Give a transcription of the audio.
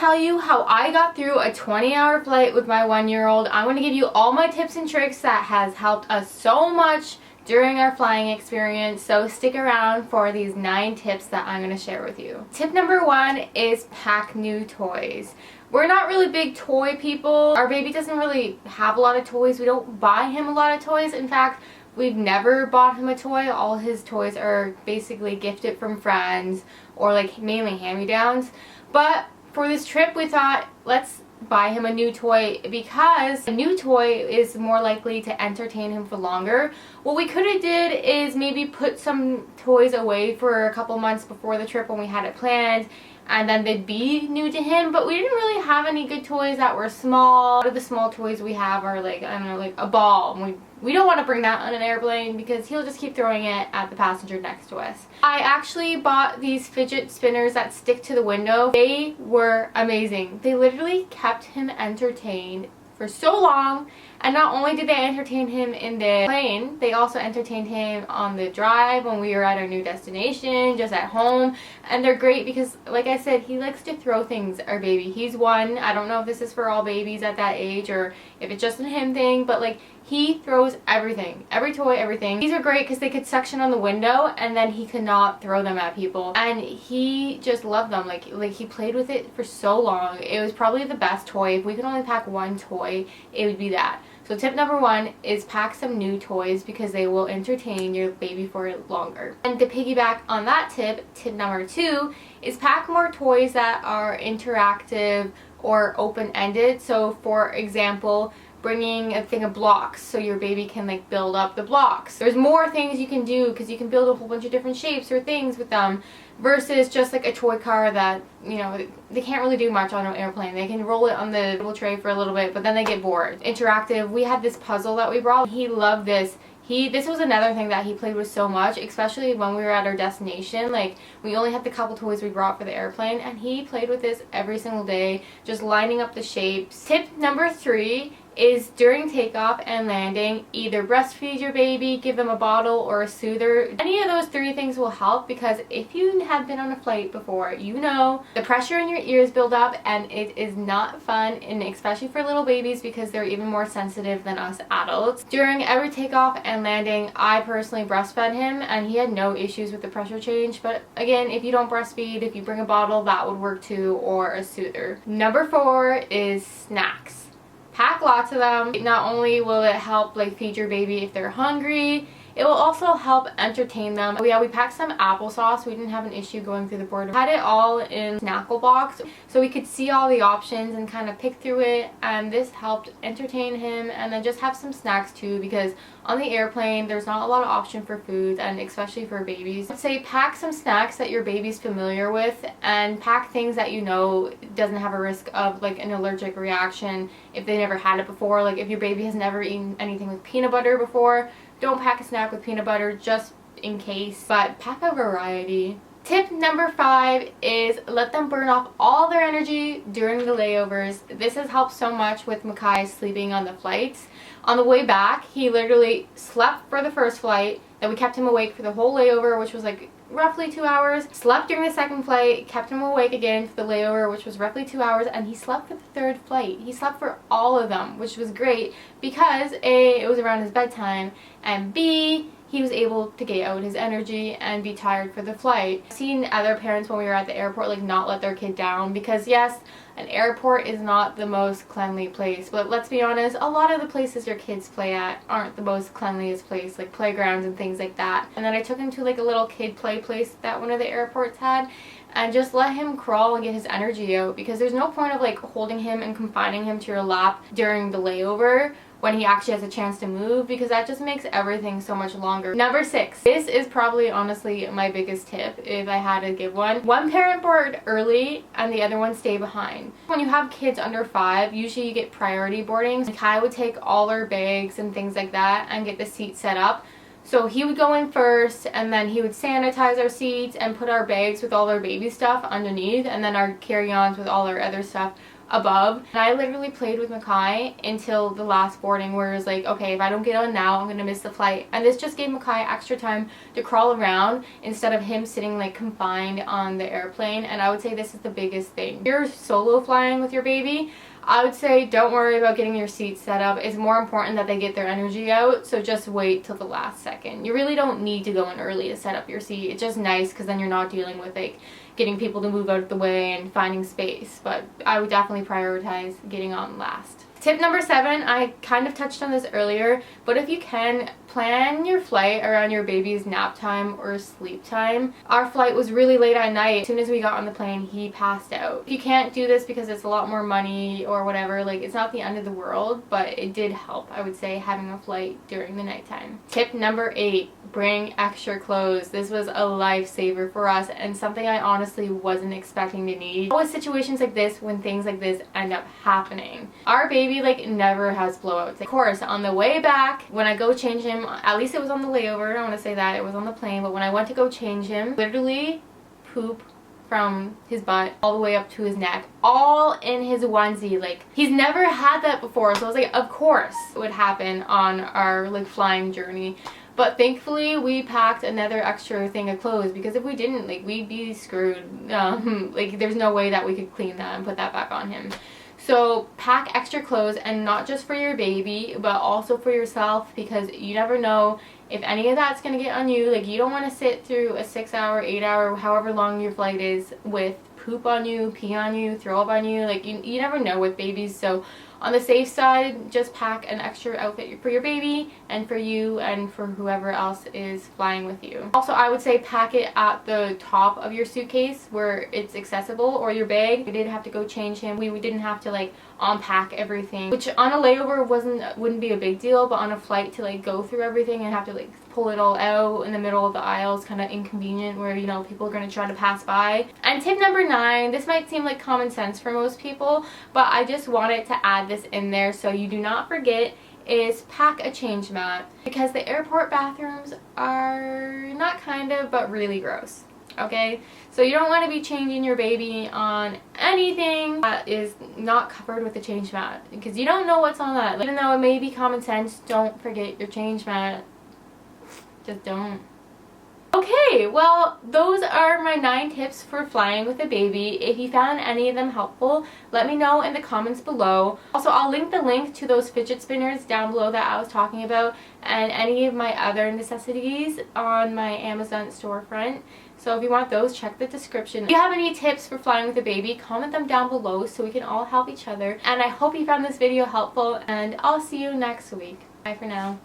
tell you how I got through a 20-hour flight with my 1-year-old. I'm going to give you all my tips and tricks that has helped us so much during our flying experience, so stick around for these 9 tips that I'm going to share with you. Tip number 1 is pack new toys. We're not really big toy people. Our baby doesn't really have a lot of toys. We don't buy him a lot of toys. In fact, we've never bought him a toy. All his toys are basically gifted from friends or like mainly hand-me-downs. But for this trip we thought, let's buy him a new toy because a new toy is more likely to entertain him for longer. What we could have did is maybe put some toys away for a couple months before the trip when we had it planned, and then they'd be new to him, but we didn't really have any good toys that were small. A lot of the small toys we have are like, I don't know, like a ball. We don't want to bring that on an airplane because he'll just keep throwing it at the passenger next to us. I actually bought these fidget spinners that stick to the window. They were amazing. They literally kept him entertained for so long, and not only did they entertain him in the plane, they also entertained him on the drive when we were at our new destination, just at home. And they're great because, like I said, he likes to throw things, our baby. He's 1. I don't know if this is for all babies at that age or if it's just a him thing, but like he throws everything, every toy, everything. These are great because they could suction on the window and then he could not throw them at people, and he just loved them. Like he played with it for so long. It was probably the best toy. If we could only pack one toy, it would be that. So tip number 1 is pack some new toys because they will entertain your baby for longer. And to piggyback on that tip, tip number 2 is pack more toys that are interactive or open-ended. So for example, bringing a thing of blocks so your baby can like build up the blocks. There's more things you can do because you can build a whole bunch of different shapes or things with them versus just like a toy car that, you know, they can't really do much on an airplane. They can roll it on the little tray for a little bit, but then they get bored. Interactive, we had this puzzle that we brought. He loved this. This was another thing that he played with so much, especially when we were at our destination. Like, we only had the couple toys we brought for the airplane, and he played with this every single day, just lining up the shapes. Tip number 3 is during takeoff and landing, either breastfeed your baby, give them a bottle or a soother. Any of those 3 things will help because if you have been on a flight before, you know the pressure in your ears build up and it is not fun, and especially for little babies because they're even more sensitive than us adults. During every takeoff and landing, I personally breastfed him and he had no issues with the pressure change. But again, if you don't breastfeed, if you bring a bottle, that would work too, or a soother. Number 4 is snacks. Pack lots of them. Not only will it help like feed your baby if they're hungry, it will also help entertain them. We packed some applesauce. We didn't have an issue going through the border. Had it all in snackle box so we could see all the options and kind of pick through it, and this helped entertain him. And then just have some snacks too, because on the airplane there's not a lot of option for food, and especially for babies. I'd say pack some snacks that your baby's familiar with, and pack things that you know doesn't have a risk of like an allergic reaction if they never had it before. Like if your baby has never eaten anything with peanut butter before, don't pack a snack with peanut butter just in case, but pack a variety. Tip number 5 is let them burn off all their energy during the layovers. This has helped so much with Makai sleeping on the flights. On the way back, he literally slept for the first flight, then we kept him awake for the whole layover, which was like roughly 2 hours. Slept during the second flight, kept him awake again for the layover, which was roughly 2 hours, and he slept for the third flight. He slept for all of them, which was great because A, it was around his bedtime, and B, he was able to get out his energy and be tired for the flight. I've seen other parents when we were at the airport like not let their kid down because yes, an airport is not the most cleanly place, but let's be honest, a lot of the places your kids play at aren't the most cleanliest place, like playgrounds and things like that. And then I took him to like a little kid play place that one of the airports had, and just let him crawl and get his energy out, because there's no point of like holding him and confining him to your lap during the layover when he actually has a chance to move, because that just makes everything so much longer. Number 6. This is probably honestly my biggest tip if I had to give one. One parent board early and the other one stay behind. When you have kids under 5, usually you get priority boarding. Kai would take all our bags and things like that and get the seat set up. So he would go in first, and then he would sanitize our seats and put our bags with all our baby stuff underneath, and then our carry-ons with all our other stuff above. And I literally played with Makai until the last boarding, where it was like, okay, if I don't get on now, I'm gonna miss the flight. And this just gave Makai extra time to crawl around instead of him sitting like confined on the airplane. And I would say this is the biggest thing. If you're solo flying with your baby, I would say don't worry about getting your seat set up. It's more important that they get their energy out, so just wait till the last second. You really don't need to go in early to set up your seat. It's just nice because then you're not dealing with like getting people to move out of the way and finding space. But I would definitely prioritize getting on last. Tip number 7, I kind of touched on this earlier, but if you can, plan your flight around your baby's nap time or sleep time. Our flight was really late at night. As soon as we got on the plane, he passed out. If you can't do this because it's a lot more money or whatever, like it's not the end of the world, but it did help, I would say, having a flight during the nighttime. Tip number 8, bring extra clothes. This was a lifesaver for us and something I honestly wasn't expecting to need. Always situations like this when things like this end up happening. Our baby like never has blowouts. Of course, on the way back, when I go change him, at least it was on the layover, I don't want to say that, it was on the plane, but when I went to go change him, literally poop from his butt all the way up to his neck, all in his onesie. Like, he's never had that before, so I was like, of course it would happen on our like flying journey. But thankfully we packed another extra thing of clothes, because if we didn't, like, we'd be screwed. Like, there's no way that we could clean that and put that back on him. So pack extra clothes, and not just for your baby but also for yourself, because you never know if any of that's going to get on you. Like, you don't want to sit through a 6-hour, 8-hour, however long your flight is, with poop on you, pee on you, throw up on you. Like, you never know with babies. So on the safe side, just pack an extra outfit for your baby and for you and for whoever else is flying with you. Also, I would say pack it at the top of your suitcase where it's accessible, or your bag. We did have to go change him. We didn't have to like unpack everything, which on a layover wouldn't be a big deal, but on a flight to like go through everything and have to like pull it all out in the middle of the aisle is kind of inconvenient, where, you know, people are going to try to pass by. And tip number 9, this might seem like common sense for most people, but I just wanted to add this in there so you do not forget, is pack a change mat, because the airport bathrooms are not kind of, but really gross. Okay, so you don't want to be changing your baby on anything that is not covered with a change mat, because you don't know what's on that. Even though it may be common sense, don't forget your change mat. Just don't. Okay, well, those are my 9 tips for flying with a baby. If you found any of them helpful, let me know in the comments below. Also, I'll link the link to those fidget spinners down below that I was talking about, and any of my other necessities on my Amazon storefront. So if you want those, check the description. If you have any tips for flying with a baby, comment them down below so we can all help each other. And I hope you found this video helpful, and I'll see you next week. Bye for now.